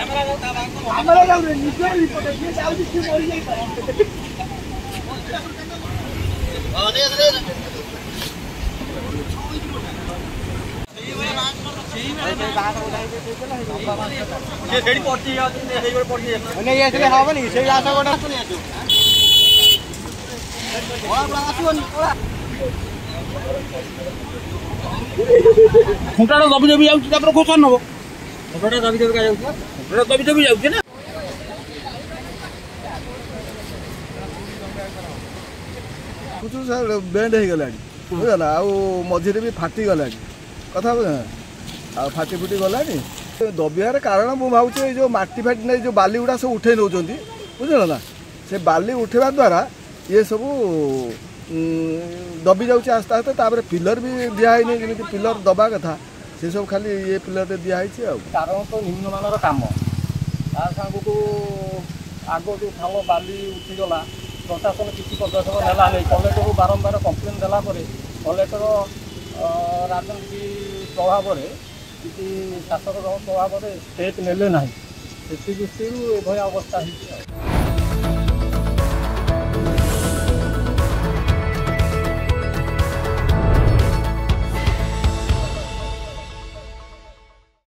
ଆମର ଯାଉନି ନିଜ ରିପୋର୍ଟ କିଏ ଯାଉଛି କିଏ ମରି ଯାଇପାରେ। खुंटा दबी दबी जाऊँ खोसा नब खुंटा दबी दबी दबी दबी जाऊँ ना बेंड हो गला बुझल आ मझे भी फाटी गला कथा बुझ आ फाटी फुटी गला दबियार कारण मु भावुँ जो माटी फाटी नहीं जो बाली गुड़ा सब उठे नौ बुझल ना से बाली उठेवा द्वारा ये सब दबी जाऊँच आस्ते आस्ते तापर पिलर भी दिखाई जमी पिलर दबा कथा से सब खाली ये पिलर दिखाई कारण तो निम्नमान कम सांग को आग जो खाल बाली उठीगला प्रशासन किसी पदक्षेप नेला नहीं कलेक्टर को बारंबार कंप्लेन देला कलेक्टर राजनीति प्रभाव किसी शासक प्रभाव स्टेप नेले ना से दृष्टि एभली अवस्था।